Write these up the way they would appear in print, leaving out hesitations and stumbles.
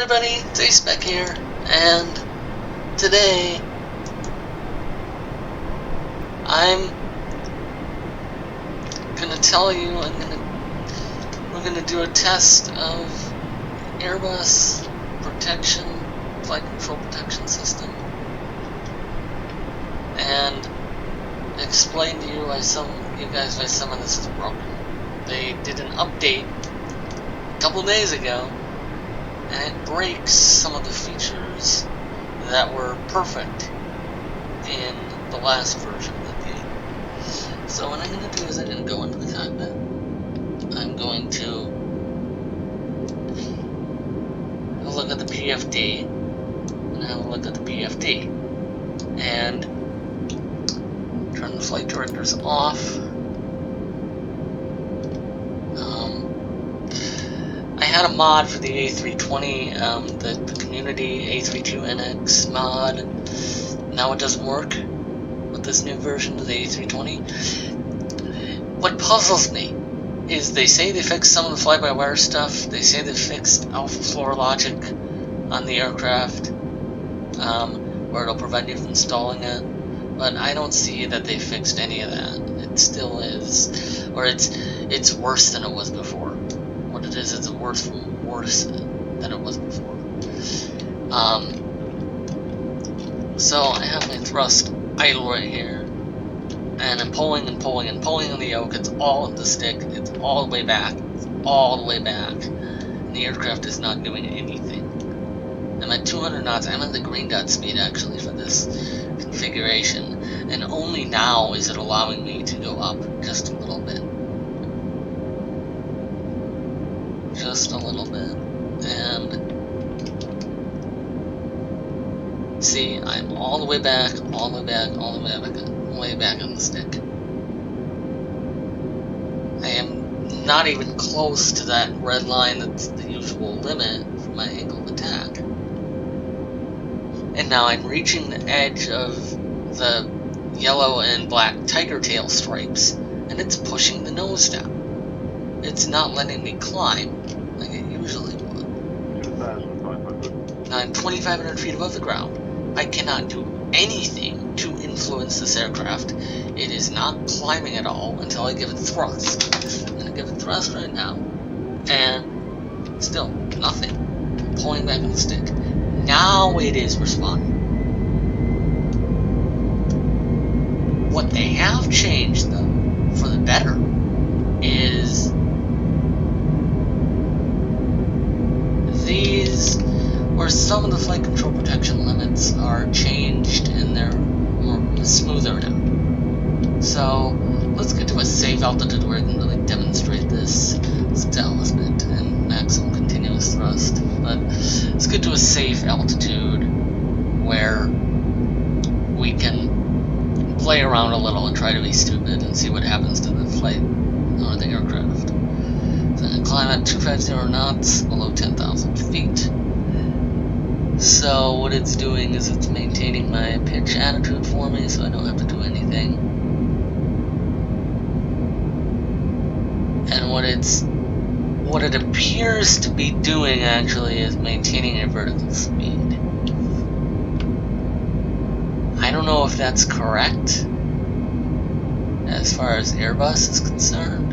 everybody, it's A-Spec here, and today I'm gonna tell you we're gonna do a test of Airbus flight control protection system, and explain to you why some of this is broken. They did an update a couple days ago, and it breaks some of the features that were perfect in the last version of the game. So what I'm going to do is I'm going to go into the cockpit. I'm going to have a look at the PFD, and have a look at the PFD, and turn the flight directors off. I had a mod for the A320, the community A320neo mod. Now it doesn't work with this new version of the A320. What puzzles me is they say they fixed some of the fly-by-wire stuff. They say they fixed alpha floor logic on the aircraft, where it'll prevent you from stalling it. But I don't see that they fixed any of that. It still is, or it's worse than it was before. What it is, it's worse than it was before. So I have my thrust idle right here, and I'm pulling and pulling and pulling on the yoke. It's all in the stick. It's all the way back. It's all the way back. And the aircraft is not doing anything. I'm at 200 knots. I'm at the green dot speed actually for this configuration, and only now is it allowing me to go up just a little bit. Just a little bit, and see, I'm all the way back, all the way back, all the way back on the stick. I am not even close to that red line that's the usual limit for my angle of attack. And now I'm reaching the edge of the yellow and black tiger tail stripes, and it's pushing the nose down. It's not letting me climb like it usually would. 2,500. Now I'm 2,500 feet above the ground. I cannot do anything to influence this aircraft. It is not climbing at all until I give it thrust. I'm going to give it thrust right now, and still nothing. I'm pulling back on the stick. Now it is responding. What they have changed, though, for the better, is these, where some of the flight control protection limits are changed and they're more smoother now. So let's get to a safe altitude where I can really demonstrate this. Let's downlift it and maximum continuous thrust. But let's get to a safe altitude where we can play around a little and try to be stupid and see what happens to the flight or the aircraft. So I'm going to climb at 250 knots below 10,000 feet. So what it's doing is it's maintaining my pitch attitude for me, so I don't have to do anything. And what it appears to be doing actually is maintaining a vertical speed. I don't know if that's correct as far as Airbus is concerned.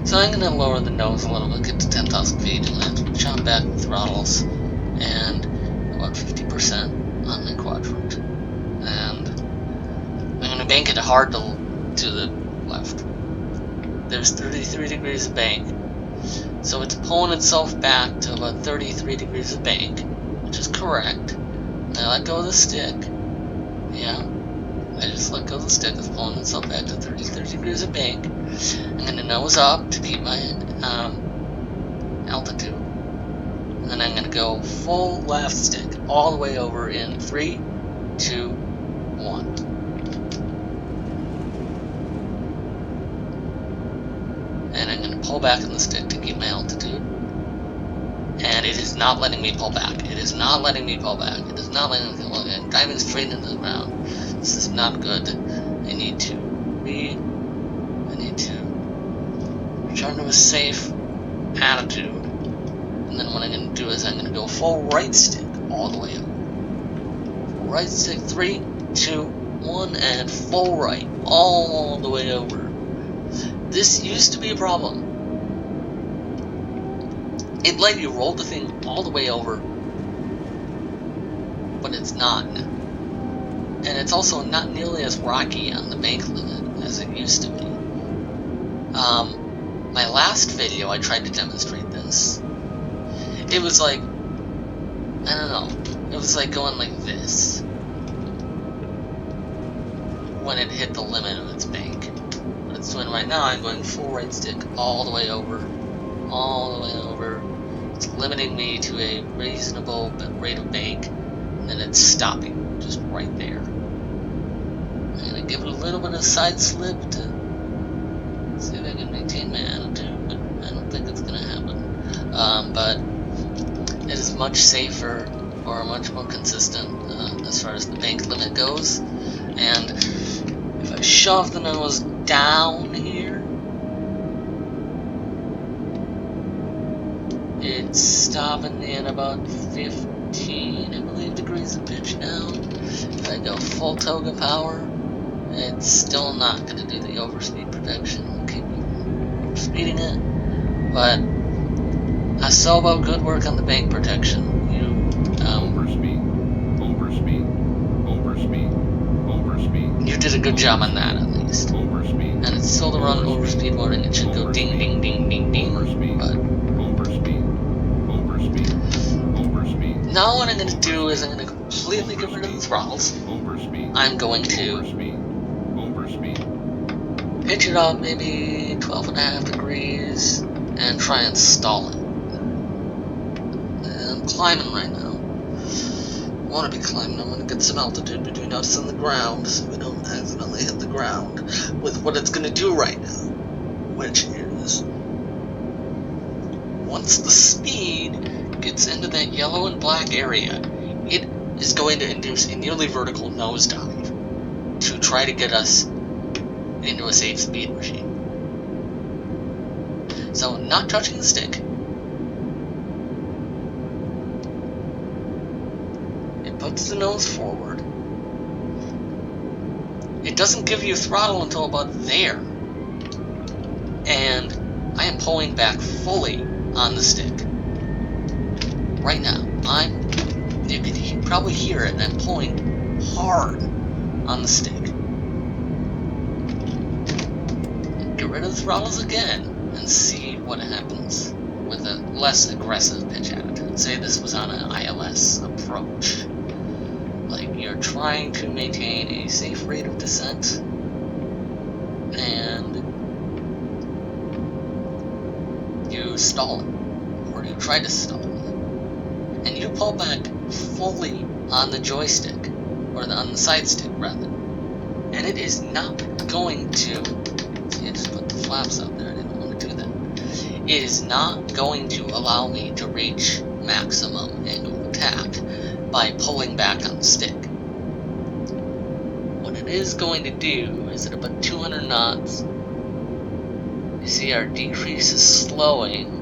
So I'm going to lower the nose a little bit, get to 10,000 feet, and then jump back the throttles, and about 50% on my quadrant. And I'm going to bank it hard to the left. There's 33 degrees of bank, so it's pulling itself back to about 33 degrees of bank, which is correct. I let go of the stick. Yeah, I just let go of the stick. It's pulling itself back to 33 degrees of bank. I'm going to nose up to keep my altitude. And then I'm going to go full left stick all the way over in 3, 2, 1. And I'm going to pull back on the stick to keep my altitude. And it is not letting me pull back. It is not letting me pull back. It is not letting me pull back. I'm diving straight into the ground. This is not good. I need to return to a safe attitude And then what I'm going to do is I'm going to go full right stick all the way over. Right stick, 3, 2, 1, and full right all the way over. This used to be a problem. It let you roll the thing all the way over, but it's not now. And it's also not nearly as rocky on the bank limit as it used to be. My last video I tried to demonstrate this. It was like, I don't know, it was like going like this when it hit the limit of its bank. What it's doing right now, I'm going full right stick all the way over, all the way over. It's limiting me to a reasonable rate of bank, and then it's stopping just right there. I'm going to give it a little bit of side slip to see if I can maintain my attitude, but I don't think it's going to happen. But it is much safer, or much more consistent as far as the bank limit goes. And if I shove the nose down here, it's stopping me at about 15, I believe, degrees of pitch now. If I go full toga power, it's still not going to do the overspeed protection. I'll keep overspeeding it, but I saw about good work on the bank protection. Overspeed. You did a good job on that, at least. And it's still the wrong overspeed warning. It should go ding, ding, ding, ding, ding. But now what I'm going to do is I'm going to completely get rid of the throttles. I'm going to pitch it up maybe 12.5 degrees and try and stall it. I'm climbing right now. I want to be climbing. I want to get some altitude between us and the ground so we don't accidentally hit the ground with what it's going to do right now, which is once the speed gets into that yellow and black area, it is going to induce a nearly vertical nosedive to try to get us into a safe speed regime. So, not touching the stick. It puts the nose forward. It doesn't give you throttle until about there. And I am pulling back fully on the stick. Right now, you can probably hear it, and I'm pulling hard on the stick. Get rid of the throttles again, and see what happens with a less aggressive pitch attitude. Say this was on an ILS approach. Like, you're trying to maintain a safe rate of descent, and you stall it, or you try to stall it. And you pull back fully on the joystick, or on the side stick rather, and it is not going to, see, I just put the flaps out there, I didn't want to do that. It is not going to allow me to reach maximum angle of attack by pulling back on the stick. What it is going to do is at about 200 knots, you see our decrease is slowing.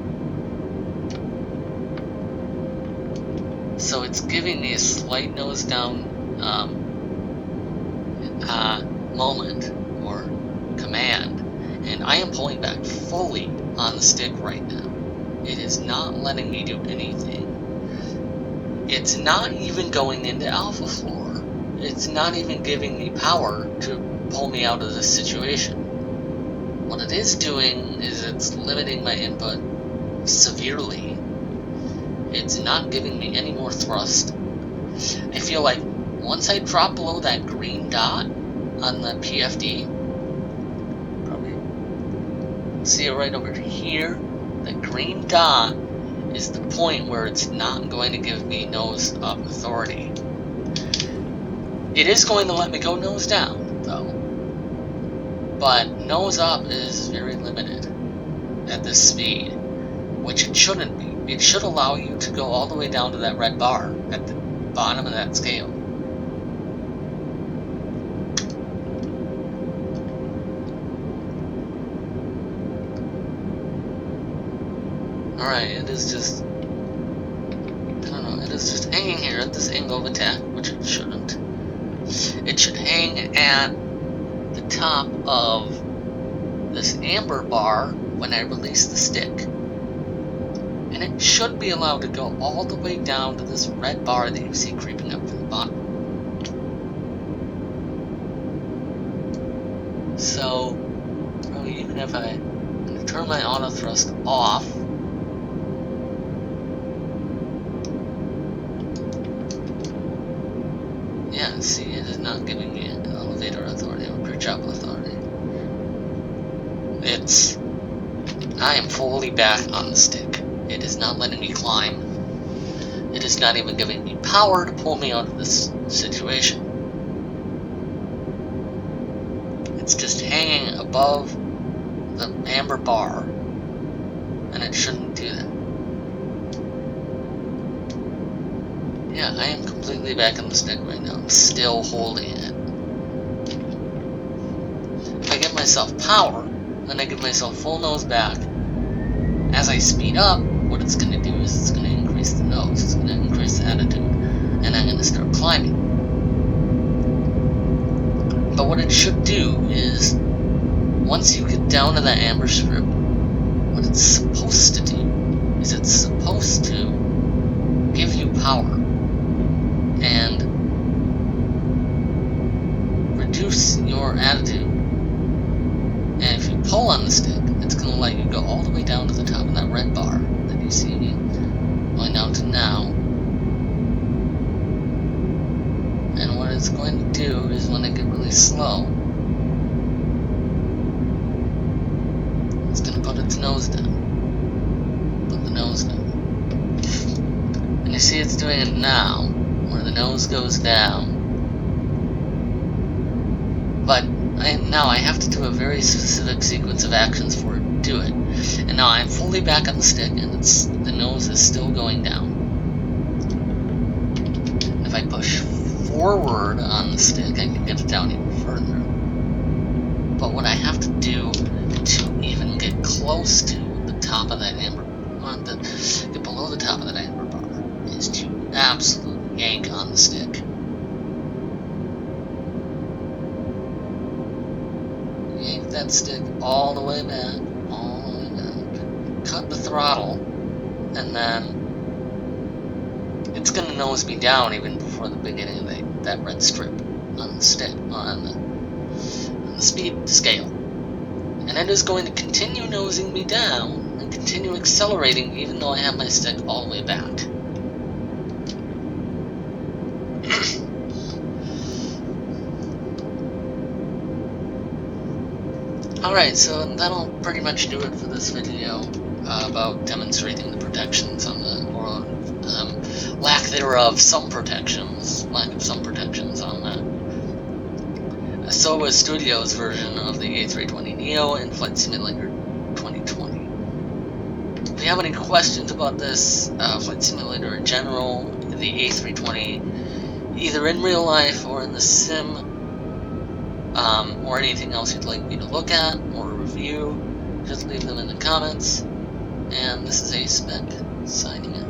So it's giving me a slight nose down moment or command, and I am pulling back fully on the stick right now. It is not letting me do anything. It's not even going into alpha floor. It's not even giving me power to pull me out of this situation. What it is doing is it's limiting my input severely. It's not giving me any more thrust. I feel like once I drop below that green dot on the PFD, probably see it right over here, the green dot is the point where it's not going to give me nose up authority. It is going to let me go nose down, though. But nose up is very limited at this speed, which it shouldn't be. It should allow you to go all the way down to that red bar at the bottom of that scale. Alright, it is just it's just hanging here at this angle of attack, which it shouldn't. It should hang at the top of this amber bar when I release the stick. And it should be allowed to go all the way down to this red bar that you see creeping up from the bottom. So, probably even if I turn my auto thrust off, yeah, see, it is not giving me an elevator authority or bridge up authority. I am fully back on the stick. It is not letting me climb. It is not even giving me power to pull me out of this situation. It's just hanging above the amber bar, and it shouldn't do that. Yeah, I am completely back on the stick right now. I'm still holding it. If I give myself power, then I give myself full nose back. As I speed up, what it's going to do is it's going to increase the nose, it's going to increase the attitude, and I'm going to start climbing. But what it should do is, once you get down to that amber strip, what it's supposed to do is it's supposed to give you power and reduce your attitude. And if you pull on the stick, it's going to let you go all the way down to the top of that red bar that you see me going down to now. And what it's going to do is when I get really slow, it's going to put its nose down. Put the nose down. And you see it's doing it now, where the nose goes down. But now I have to do a very specific sequence of actions for it to do it. And now I'm fully back on the stick, and the nose is still going down. If I push forward on the stick, I can get it down even further. But what I have to do to even get close to the top of that amber, get below the top of that amber bar, is to absolutely yank on the stick. Yank that stick all the way back, cut the throttle, and then it's going to nose me down even before the beginning of that red strip on the stick, on the speed scale. And it is going to continue nosing me down and continue accelerating even though I have my stick all the way back. Alright, so that'll pretty much do it for this video about demonstrating the protections on the, or lack thereof, some protections, lack of some protections on the SOA Studios version of the A320neo in Flight Simulator 2020. If you have any questions about this Flight Simulator in general, the A320, either in real life or in the sim, or anything else you'd like me to look at or review, just leave them in the comments. And this is A-Spec, signing out.